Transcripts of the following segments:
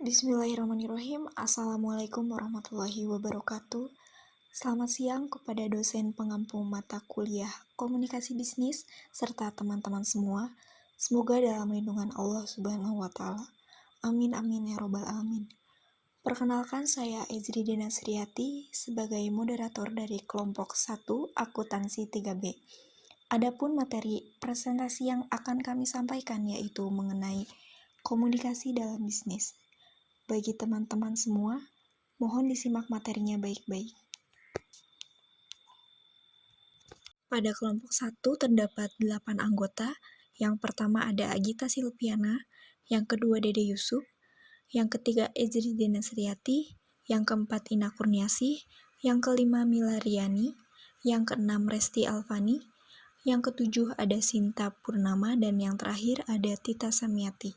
Bismillahirrahmanirrahim. Assalamualaikum warahmatullahi wabarakatuh. Selamat siang kepada dosen pengampu mata kuliah Komunikasi Bisnis serta teman-teman semua. Semoga dalam lindungan Allah Subhanahu wa Ta'ala. Amin amin ya robbal alamin. Perkenalkan, saya Ezri Dinasriati sebagai moderator dari kelompok 1 akuntansi 3B. Adapun materi presentasi yang akan kami sampaikan yaitu mengenai komunikasi dalam bisnis. Bagi teman-teman semua, mohon disimak materinya baik-baik. Pada kelompok 1 terdapat 8 anggota. Yang pertama ada Agita Silviana, yang kedua Dede Yusuf, yang ketiga Ezri Dinasriati, yang keempat Ina Kurniasih, yang kelima Mila Riani, yang keenam Resti Alfani, yang ketujuh ada Sinta Purnama, dan yang terakhir ada Tita Samiati.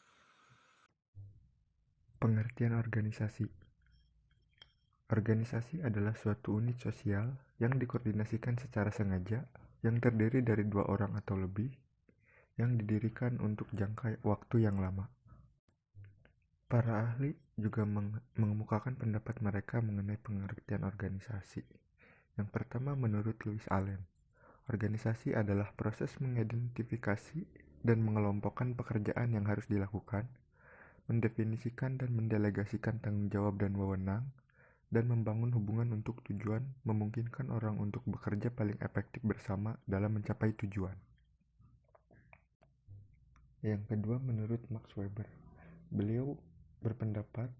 Pengertian organisasi. Organisasi adalah suatu unit sosial yang dikoordinasikan secara sengaja, yang terdiri dari 2 orang atau lebih, yang didirikan untuk jangka waktu yang lama. Para ahli juga mengemukakan pendapat mereka mengenai pengertian organisasi. Yang pertama, menurut Lewis Allen, organisasi adalah proses mengidentifikasi dan mengelompokkan pekerjaan yang harus dilakukan, mendefinisikan dan mendelegasikan tanggung jawab dan wewenang, dan membangun hubungan untuk tujuan memungkinkan orang untuk bekerja paling efektif bersama dalam mencapai tujuan. Yang kedua, menurut Max Weber, beliau berpendapat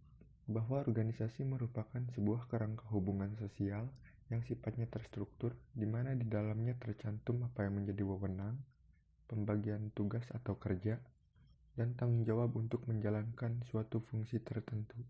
bahwa organisasi merupakan sebuah kerangka hubungan sosial yang sifatnya terstruktur, di mana di dalamnya tercantum apa yang menjadi wewenang, pembagian tugas atau kerja, dan tanggung jawab untuk menjalankan suatu fungsi tertentu.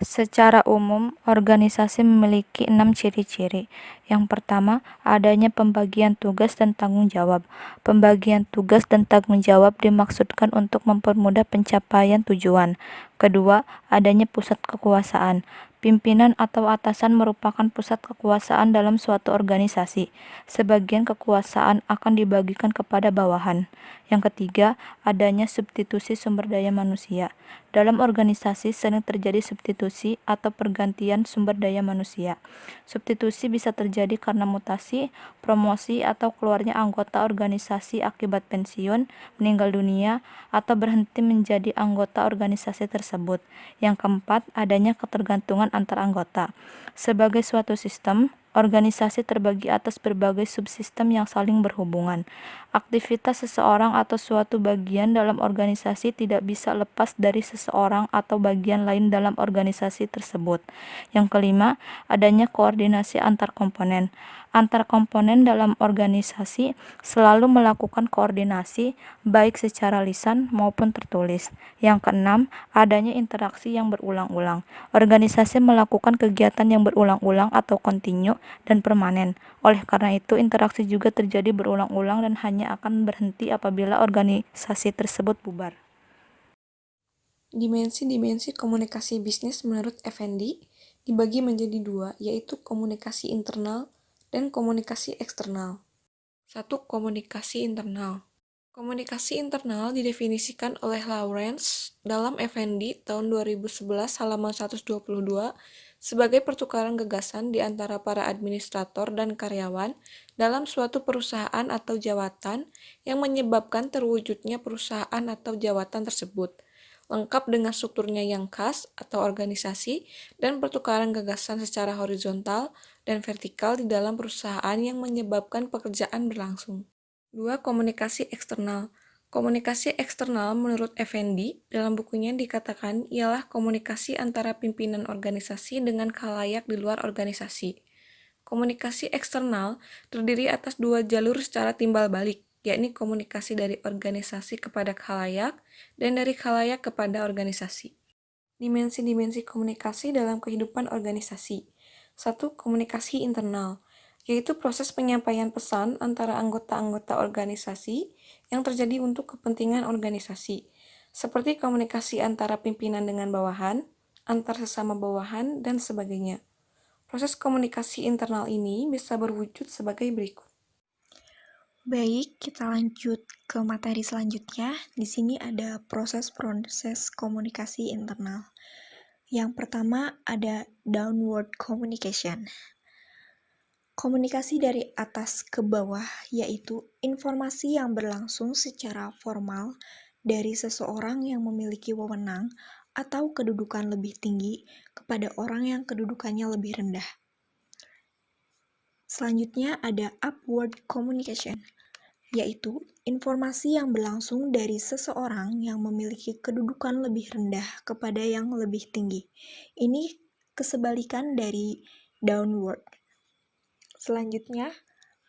Secara umum, organisasi memiliki 6 ciri-ciri. Yang pertama, adanya pembagian tugas dan tanggung jawab. Pembagian tugas dan tanggung jawab dimaksudkan untuk mempermudah pencapaian tujuan. Kedua, adanya pusat kekuasaan. Pimpinan atau atasan merupakan pusat kekuasaan dalam suatu organisasi. Sebagian kekuasaan akan dibagikan kepada bawahan. Yang ketiga, adanya substitusi sumber daya manusia. Dalam organisasi sering terjadi substitusi atau pergantian sumber daya manusia. Substitusi bisa terjadi karena mutasi, promosi, atau keluarnya anggota organisasi akibat pensiun, meninggal dunia, atau berhenti menjadi anggota organisasi tersebut. Yang keempat, adanya ketergantungan antar anggota. Sebagai suatu sistem, organisasi terbagi atas berbagai subsistem yang saling berhubungan. Aktivitas seseorang atau suatu bagian dalam organisasi tidak bisa lepas dari seseorang atau bagian lain dalam organisasi tersebut. Yang kelima, adanya koordinasi antar komponen. Antar komponen dalam organisasi selalu melakukan koordinasi, baik secara lisan maupun tertulis. Yang keenam, adanya interaksi yang berulang-ulang. Organisasi melakukan kegiatan yang berulang-ulang atau kontinu dan permanen. Oleh karena itu, interaksi juga terjadi berulang-ulang dan hanya akan berhenti apabila organisasi tersebut bubar. Dimensi-dimensi komunikasi bisnis menurut Effendi dibagi menjadi 2, yaitu komunikasi internal dan komunikasi eksternal. 1. Komunikasi internal. Komunikasi internal didefinisikan oleh Lawrence dalam Effendi tahun 2011 halaman 122 sebagai pertukaran gagasan di antara para administrator dan karyawan dalam suatu perusahaan atau jawatan yang menyebabkan terwujudnya perusahaan atau jawatan tersebut, lengkap dengan strukturnya yang khas atau organisasi dan pertukaran gagasan secara horizontal dan vertikal di dalam perusahaan yang menyebabkan pekerjaan berlangsung. 2. Komunikasi eksternal. Komunikasi eksternal menurut Effendi dalam bukunya dikatakan ialah komunikasi antara pimpinan organisasi dengan khalayak di luar organisasi. Komunikasi eksternal terdiri atas 2 jalur secara timbal balik, yakni komunikasi dari organisasi kepada khalayak dan dari khalayak kepada organisasi. Dimensi-dimensi komunikasi dalam kehidupan organisasi. 1. Komunikasi internal, yaitu proses penyampaian pesan antara anggota-anggota organisasi yang terjadi untuk kepentingan organisasi, seperti komunikasi antara pimpinan dengan bawahan, antar sesama bawahan, dan sebagainya. Proses komunikasi internal ini bisa berwujud sebagai berikut. Baik, kita lanjut ke materi selanjutnya. Di sini ada proses-proses komunikasi internal. Yang pertama ada downward communication. Komunikasi dari atas ke bawah, yaitu informasi yang berlangsung secara formal dari seseorang yang memiliki wewenang atau kedudukan lebih tinggi kepada orang yang kedudukannya lebih rendah. Selanjutnya ada upward communication, yaitu informasi yang berlangsung dari seseorang yang memiliki kedudukan lebih rendah kepada yang lebih tinggi. Ini kesebalikan dari downward. Selanjutnya,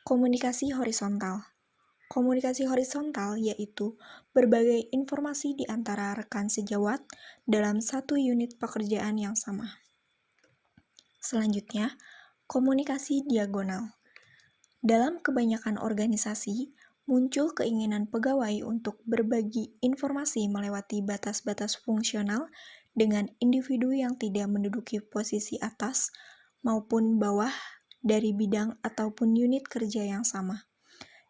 komunikasi horizontal. Komunikasi horizontal yaitu berbagai informasi di antara rekan sejawat dalam satu unit pekerjaan yang sama. Selanjutnya, komunikasi diagonal. Dalam kebanyakan organisasi, muncul keinginan pegawai untuk berbagi informasi melewati batas-batas fungsional dengan individu yang tidak menduduki posisi atas maupun bawah dari bidang ataupun unit kerja yang sama,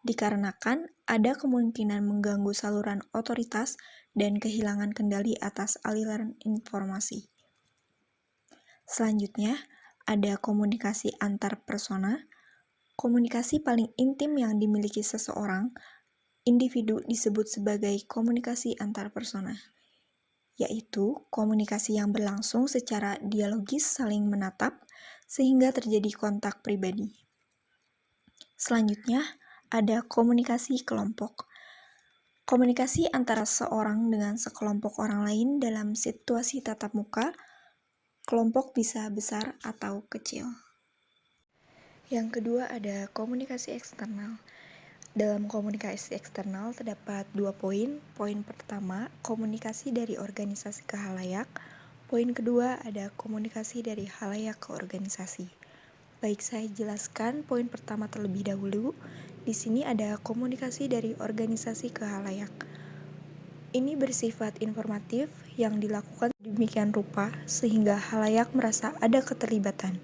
dikarenakan ada kemungkinan mengganggu saluran otoritas dan kehilangan kendali atas aliran informasi. Selanjutnya, ada komunikasi antar persona. Komunikasi paling intim yang dimiliki seseorang, individu disebut sebagai komunikasi antar persona, yaitu komunikasi yang berlangsung secara dialogis saling menatap sehingga terjadi kontak pribadi. Selanjutnya, ada komunikasi kelompok. Komunikasi antara seorang dengan sekelompok orang lain dalam situasi tatap muka, kelompok bisa besar atau kecil. Yang kedua ada komunikasi eksternal. Dalam komunikasi eksternal terdapat 2 poin. Poin pertama, komunikasi dari organisasi ke halayak. Poin kedua ada komunikasi dari halayak ke organisasi. Baik, saya jelaskan poin pertama terlebih dahulu. Di sini ada komunikasi dari organisasi ke halayak. Ini bersifat informatif yang dilakukan demikian rupa sehingga halayak merasa ada keterlibatan,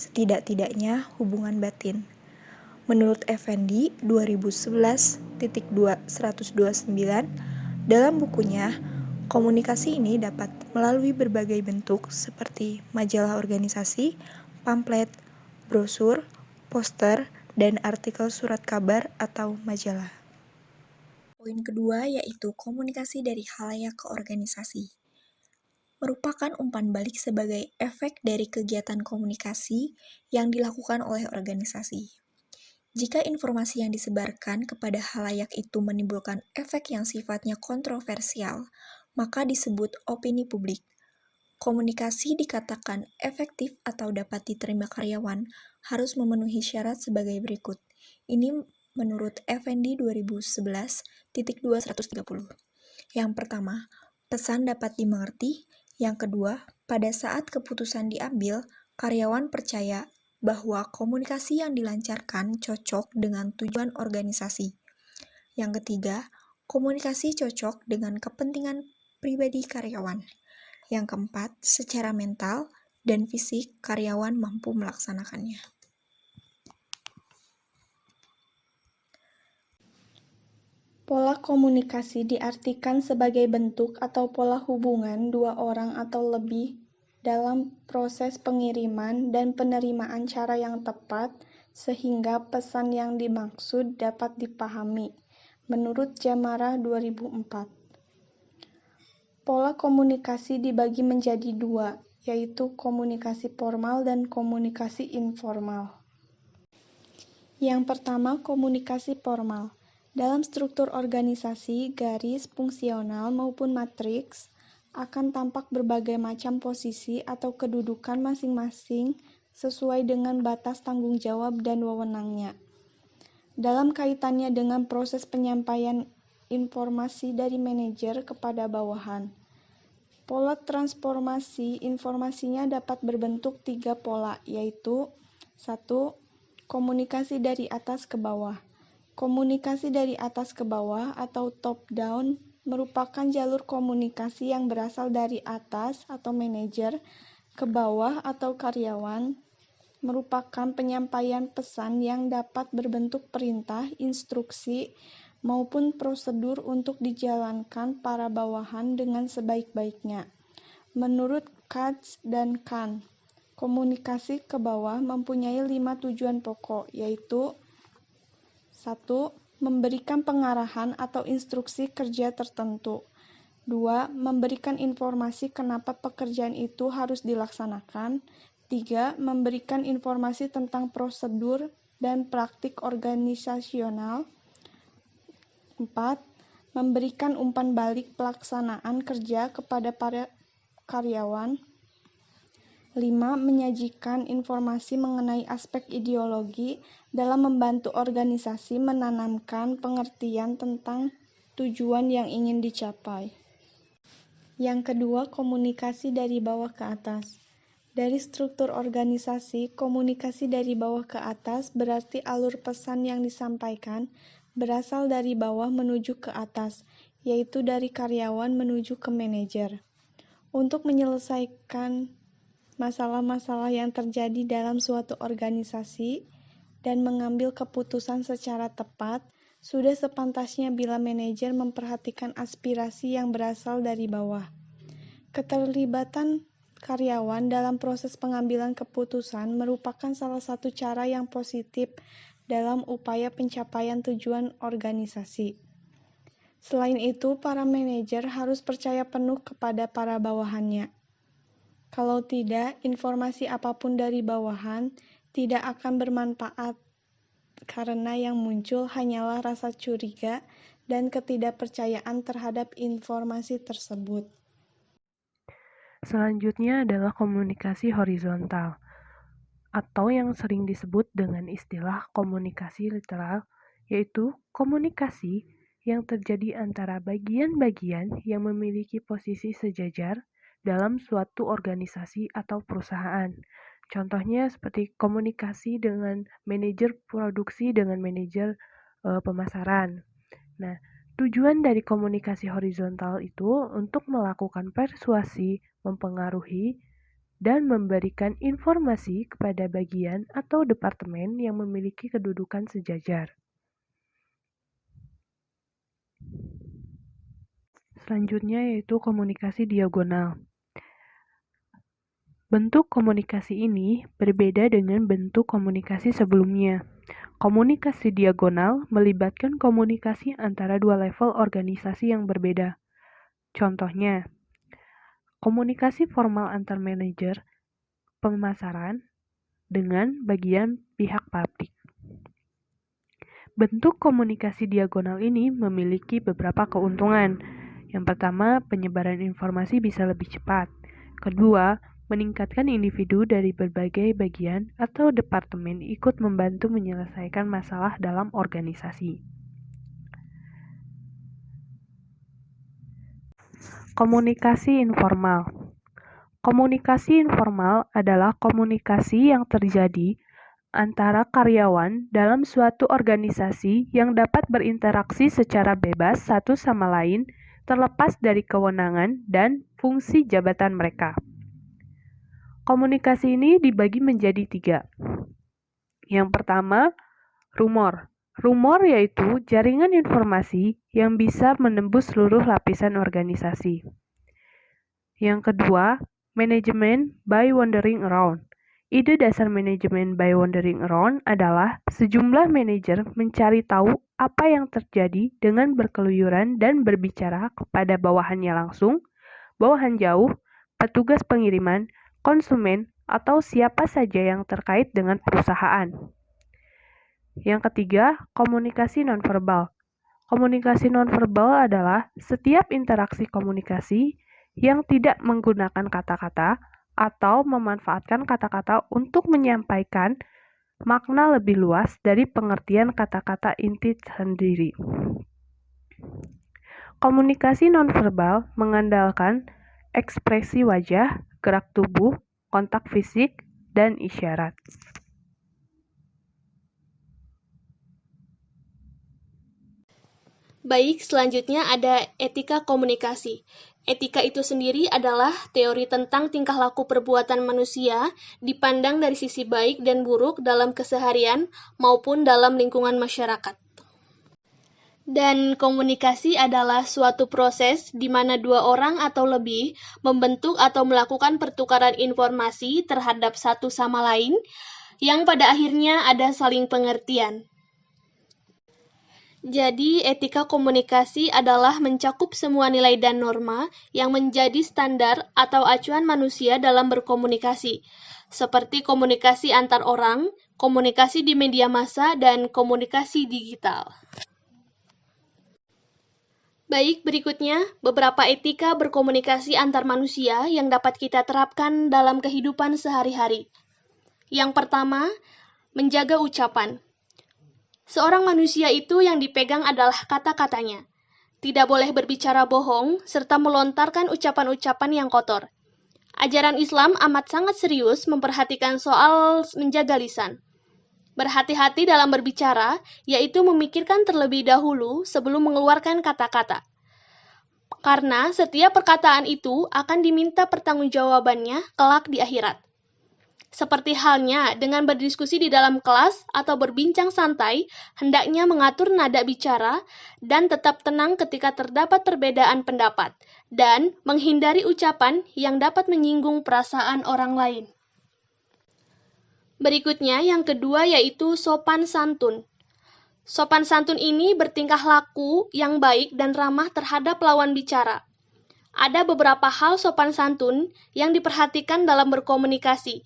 setidak-tidaknya hubungan batin. Menurut Effendi 2011.2/129, dalam bukunya, komunikasi ini dapat melalui berbagai bentuk seperti majalah organisasi, pamflet, brosur, poster, dan artikel surat kabar atau majalah. Poin kedua yaitu komunikasi dari halayak ke organisasi. Merupakan umpan balik sebagai efek dari kegiatan komunikasi yang dilakukan oleh organisasi. Jika informasi yang disebarkan kepada halayak itu menimbulkan efek yang sifatnya kontroversial, maka disebut opini publik. Komunikasi dikatakan efektif atau dapat diterima karyawan harus memenuhi syarat sebagai berikut. Ini menurut Effendi 2011.2/130. Yang pertama, pesan dapat dimengerti. Yang kedua, pada saat keputusan diambil, karyawan percaya bahwa komunikasi yang dilancarkan cocok dengan tujuan organisasi. Yang ketiga, komunikasi cocok dengan kepentingan pribadi karyawan. Yang keempat, secara mental dan fisik karyawan mampu melaksanakannya. Pola komunikasi diartikan sebagai bentuk atau pola hubungan dua orang atau lebih dalam proses pengiriman dan penerimaan cara yang tepat sehingga pesan yang dimaksud dapat dipahami. Menurut Jamara 2004. Pola komunikasi dibagi menjadi dua, yaitu komunikasi formal dan komunikasi informal. Yang pertama, komunikasi formal. Dalam struktur organisasi, garis, fungsional, maupun matriks, akan tampak berbagai macam posisi atau kedudukan masing-masing sesuai dengan batas tanggung jawab dan wewenangnya. Dalam kaitannya dengan proses penyampaian informasi dari manajer kepada bawahan. Pola transformasi informasinya dapat berbentuk 3 pola, yaitu 1. Komunikasi dari atas ke bawah. Komunikasi dari atas ke bawah atau top-down merupakan jalur komunikasi yang berasal dari atas atau manajer ke bawah atau karyawan merupakan penyampaian pesan yang dapat berbentuk perintah, instruksi, maupun prosedur untuk dijalankan para bawahan dengan sebaik-baiknya. Menurut Katz dan Kahn, komunikasi ke bawah mempunyai 5 tujuan pokok, yaitu 1. Memberikan pengarahan atau instruksi kerja tertentu. 2. Memberikan informasi kenapa pekerjaan itu harus dilaksanakan. 3. Memberikan informasi tentang prosedur dan praktik organisasional. 4. Memberikan umpan balik pelaksanaan kerja kepada para karyawan. 5. Menyajikan informasi mengenai aspek ideologi dalam membantu organisasi menanamkan pengertian tentang tujuan yang ingin dicapai. Yang kedua, komunikasi dari bawah ke atas. Dari struktur organisasi, komunikasi dari bawah ke atas berarti alur pesan yang disampaikan berasal dari bawah menuju ke atas, yaitu dari karyawan menuju ke manajer. Untuk menyelesaikan masalah-masalah yang terjadi dalam suatu organisasi dan mengambil keputusan secara tepat, sudah sepantasnya bila manajer memperhatikan aspirasi yang berasal dari bawah. Keterlibatan karyawan dalam proses pengambilan keputusan merupakan salah satu cara yang positif dalam upaya pencapaian tujuan organisasi. Selain itu, para manajer harus percaya penuh kepada para bawahannya. Kalau tidak, informasi apapun dari bawahan tidak akan bermanfaat karena yang muncul hanyalah rasa curiga dan ketidakpercayaan terhadap informasi tersebut. Selanjutnya adalah komunikasi horizontal, atau yang sering disebut dengan istilah komunikasi literal, yaitu komunikasi yang terjadi antara bagian-bagian yang memiliki posisi sejajar dalam suatu organisasi atau perusahaan. Contohnya seperti komunikasi dengan manajer produksi dengan manajer pemasaran. Nah, tujuan dari komunikasi horizontal itu untuk melakukan persuasi, mempengaruhi, dan memberikan informasi kepada bagian atau departemen yang memiliki kedudukan sejajar. Selanjutnya yaitu komunikasi diagonal. Bentuk komunikasi ini berbeda dengan bentuk komunikasi sebelumnya. Komunikasi diagonal melibatkan komunikasi antara dua level organisasi yang berbeda. Contohnya, komunikasi formal antar manajer pemasaran dengan bagian pihak publik. Bentuk komunikasi diagonal ini memiliki beberapa keuntungan. Yang pertama, penyebaran informasi bisa lebih cepat. Kedua, meningkatkan individu dari berbagai bagian atau departemen ikut membantu menyelesaikan masalah dalam organisasi. Komunikasi informal. Komunikasi informal adalah komunikasi yang terjadi antara karyawan dalam suatu organisasi yang dapat berinteraksi secara bebas satu sama lain terlepas dari kewenangan dan fungsi jabatan mereka. Komunikasi ini dibagi menjadi 3. Yang pertama, rumor. Rumor yaitu jaringan informasi yang bisa menembus seluruh lapisan organisasi. Yang kedua, manajemen by wandering around. Ide dasar manajemen by wandering around adalah sejumlah manajer mencari tahu apa yang terjadi dengan berkeluyuran dan berbicara kepada bawahannya langsung, bawahan jauh, petugas pengiriman, konsumen, atau siapa saja yang terkait dengan perusahaan. Yang ketiga, komunikasi nonverbal. Komunikasi nonverbal adalah setiap interaksi komunikasi yang tidak menggunakan kata-kata atau memanfaatkan kata-kata untuk menyampaikan makna lebih luas dari pengertian kata-kata inti sendiri. Komunikasi nonverbal mengandalkan ekspresi wajah, gerak tubuh, kontak fisik, dan isyarat. Baik, selanjutnya ada etika komunikasi. Etika itu sendiri adalah teori tentang tingkah laku perbuatan manusia dipandang dari sisi baik dan buruk dalam keseharian maupun dalam lingkungan masyarakat. Dan komunikasi adalah suatu proses di mana dua orang atau lebih membentuk atau melakukan pertukaran informasi terhadap satu sama lain yang pada akhirnya ada saling pengertian. Jadi, etika komunikasi adalah mencakup semua nilai dan norma yang menjadi standar atau acuan manusia dalam berkomunikasi, seperti komunikasi antar orang, komunikasi di media massa, dan komunikasi digital. Baik, berikutnya beberapa etika berkomunikasi antar manusia yang dapat kita terapkan dalam kehidupan sehari-hari. Yang pertama, menjaga ucapan. Seorang manusia itu yang dipegang adalah kata-katanya. Tidak boleh berbicara bohong, serta melontarkan ucapan-ucapan yang kotor. Ajaran Islam amat sangat serius memperhatikan soal menjaga lisan. Berhati-hati dalam berbicara, yaitu memikirkan terlebih dahulu sebelum mengeluarkan kata-kata. Karena setiap perkataan itu akan diminta pertanggungjawabannya kelak di akhirat. Seperti halnya dengan berdiskusi di dalam kelas atau berbincang santai, hendaknya mengatur nada bicara dan tetap tenang ketika terdapat perbedaan pendapat, dan menghindari ucapan yang dapat menyinggung perasaan orang lain. Berikutnya, yang kedua yaitu sopan santun. Sopan santun ini bertingkah laku yang baik dan ramah terhadap lawan bicara. Ada beberapa hal sopan santun yang diperhatikan dalam berkomunikasi.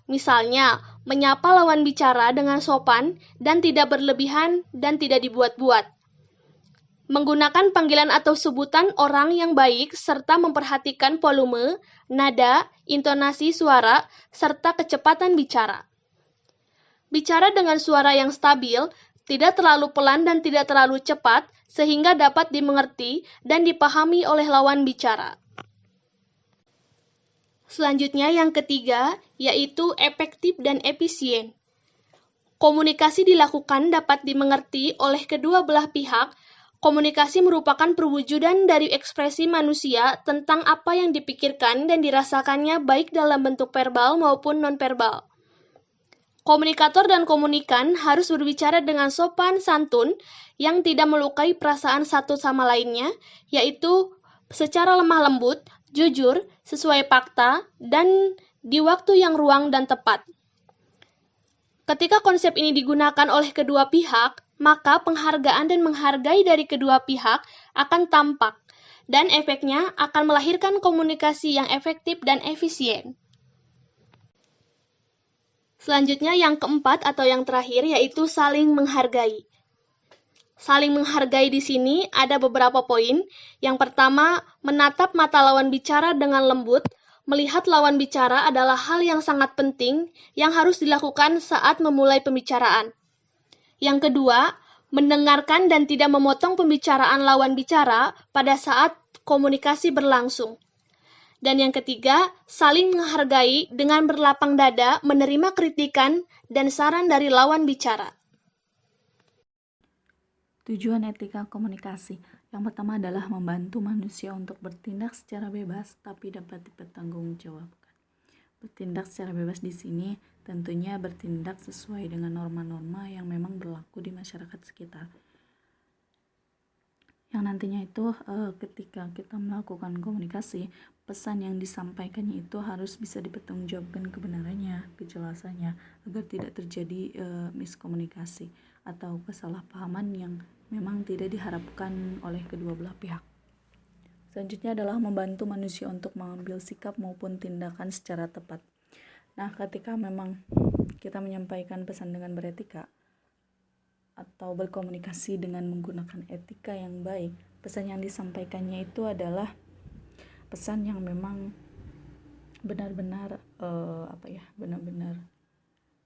Misalnya, menyapa lawan bicara dengan sopan dan tidak berlebihan dan tidak dibuat-buat. Menggunakan panggilan atau sebutan orang yang baik serta memperhatikan volume, nada, intonasi suara, serta kecepatan bicara. Bicara dengan suara yang stabil, tidak terlalu pelan dan tidak terlalu cepat, sehingga dapat dimengerti dan dipahami oleh lawan bicara. Selanjutnya yang ketiga, yaitu efektif dan efisien. Komunikasi dilakukan dapat dimengerti oleh kedua belah pihak. Komunikasi merupakan perwujudan dari ekspresi manusia tentang apa yang dipikirkan dan dirasakannya baik dalam bentuk verbal maupun non-verbal. Komunikator dan komunikan harus berbicara dengan sopan santun yang tidak melukai perasaan satu sama lainnya, yaitu secara lemah lembut, jujur, sesuai fakta, dan di waktu yang ruang dan tepat. Ketika konsep ini digunakan oleh kedua pihak, maka penghargaan dan menghargai dari kedua pihak akan tampak, dan efeknya akan melahirkan komunikasi yang efektif dan efisien. Selanjutnya yang keempat atau yang terakhir yaitu saling menghargai. Saling menghargai di sini ada beberapa poin. Yang pertama, menatap mata lawan bicara dengan lembut. Melihat lawan bicara adalah hal yang sangat penting yang harus dilakukan saat memulai pembicaraan. Yang kedua, mendengarkan dan tidak memotong pembicaraan lawan bicara pada saat komunikasi berlangsung. Dan yang ketiga, saling menghargai dengan berlapang dada, menerima kritikan dan saran dari lawan bicara. Tujuan etika komunikasi. Yang pertama adalah membantu manusia untuk bertindak secara bebas tapi dapat dipertanggungjawabkan. Bertindak secara bebas di sini tentunya bertindak sesuai dengan norma-norma yang memang berlaku di masyarakat sekitar. Yang nantinya itu ketika kita melakukan komunikasi, pesan yang disampaikannya itu harus bisa dipertanggungjawabkan kebenarannya, kejelasannya, agar tidak terjadi miskomunikasi atau kesalahpahaman yang memang tidak diharapkan oleh kedua belah pihak. Selanjutnya adalah membantu manusia untuk mengambil sikap maupun tindakan secara tepat. Nah, ketika memang kita menyampaikan pesan dengan beretika atau berkomunikasi dengan menggunakan etika yang baik, pesan yang disampaikannya itu adalah pesan yang memang benar-benar benar-benar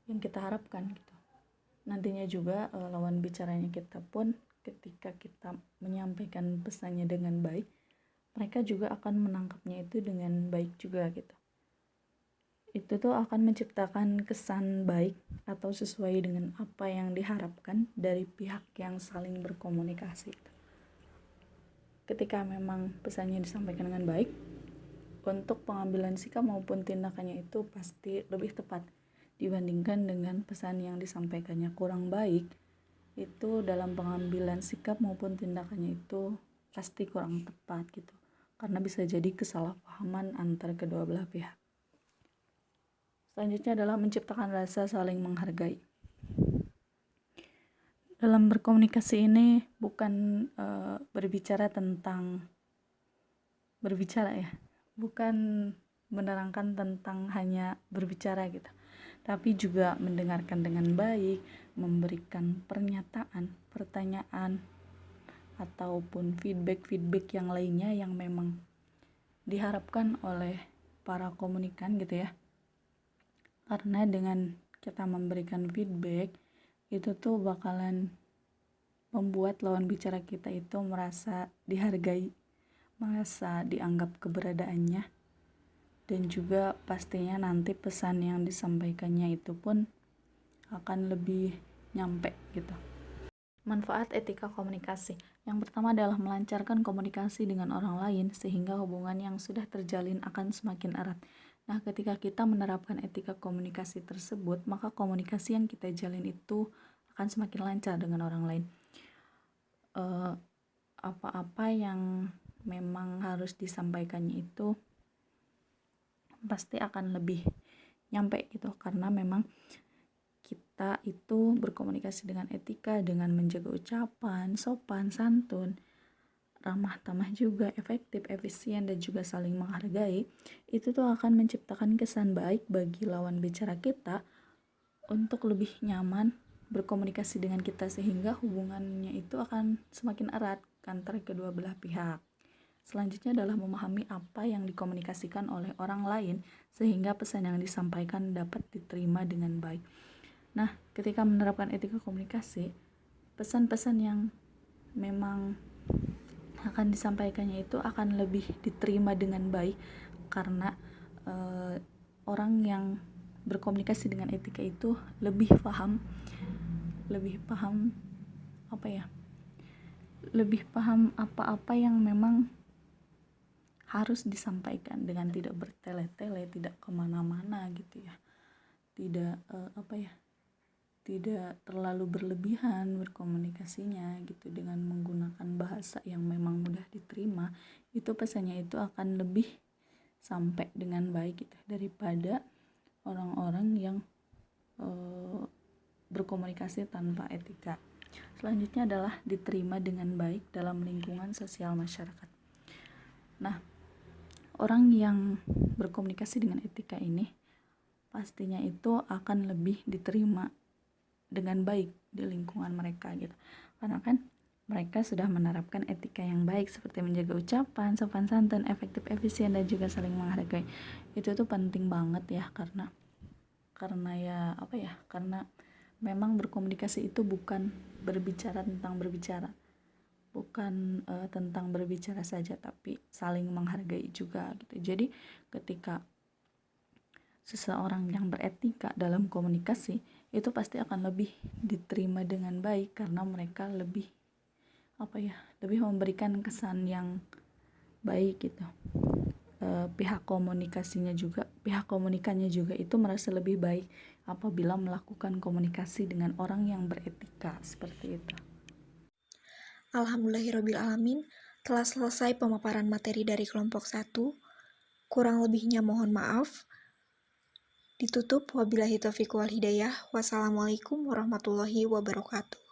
yang kita harapkan gitu. Nantinya juga lawan bicaranya kita pun ketika kita menyampaikan pesannya dengan baik, mereka juga akan menangkapnya itu dengan baik juga gitu. Itu tuh akan menciptakan kesan baik atau sesuai dengan apa yang diharapkan dari pihak yang saling berkomunikasi. ketika memang pesannya disampaikan dengan baik, untuk pengambilan sikap maupun tindakannya itu pasti lebih tepat dibandingkan dengan pesan yang disampaikannya kurang baik. Itu dalam pengambilan sikap maupun tindakannya itu pasti kurang tepat gitu, karena bisa jadi kesalahpahaman antar kedua belah pihak. Selanjutnya adalah menciptakan rasa saling menghargai. Dalam berkomunikasi ini bukan bukan menerangkan tentang hanya berbicara gitu, tapi juga mendengarkan dengan baik, memberikan pernyataan, pertanyaan, ataupun feedback yang lainnya yang memang diharapkan oleh para komunikan gitu ya. Karena dengan kita memberikan feedback, itu tuh bakalan membuat lawan bicara kita itu merasa dihargai, merasa dianggap keberadaannya, dan juga pastinya nanti pesan yang disampaikannya itu pun akan lebih nyampe gitu. Manfaat etika komunikasi. Yang pertama adalah melancarkan komunikasi dengan orang lain sehingga hubungan yang sudah terjalin akan semakin erat. Nah, ketika kita menerapkan etika komunikasi tersebut, maka komunikasi yang kita jalin itu akan semakin lancar dengan orang lain. Apa-apa yang memang harus disampaikannya itu pasti akan lebih nyampe gitu, karena memang kita itu berkomunikasi dengan etika, dengan menjaga ucapan, sopan, santun, ramah tamah juga, efektif, efisien, dan juga saling menghargai. Itu tuh akan menciptakan kesan baik bagi lawan bicara kita untuk lebih nyaman berkomunikasi dengan kita, sehingga hubungannya itu akan semakin erat antara kedua belah pihak. Selanjutnya adalah memahami apa yang dikomunikasikan oleh orang lain sehingga pesan yang disampaikan dapat diterima dengan baik. Nah, ketika menerapkan etika komunikasi, pesan-pesan yang memang akan disampaikannya itu akan lebih diterima dengan baik, karena orang yang berkomunikasi dengan etika itu lebih paham apa-apa yang memang harus disampaikan dengan tidak bertele-tele, tidak kemana-mana gitu ya, tidak terlalu berlebihan berkomunikasinya gitu, dengan menggunakan bahasa yang memang mudah diterima. Itu pesannya itu akan lebih sampai dengan baik gitu, daripada orang-orang yang berkomunikasi tanpa etika. Selanjutnya adalah diterima dengan baik dalam lingkungan sosial masyarakat. Nah, orang yang berkomunikasi dengan etika ini pastinya itu akan lebih diterima dengan baik di lingkungan mereka gitu, karena kan mereka sudah menerapkan etika yang baik seperti menjaga ucapan, sopan santun, efektif, efisien, dan juga saling menghargai. Itu tuh penting banget ya, karena memang berkomunikasi itu bukan berbicara tentang berbicara, bukan tentang berbicara saja, tapi saling menghargai juga gitu. Jadi ketika seseorang yang beretika dalam komunikasi itu pasti akan lebih diterima dengan baik, karena mereka lebih memberikan kesan yang baik gitu. Pihak komunikannya juga itu merasa lebih baik apabila melakukan komunikasi dengan orang yang beretika seperti itu. Alhamdulillahirrabbilalamin, telah selesai pemaparan materi dari kelompok 1. Kurang lebihnya mohon maaf. Ditutup, wabillahi taufiq wal hidayah. Wassalamualaikum warahmatullahi wabarakatuh.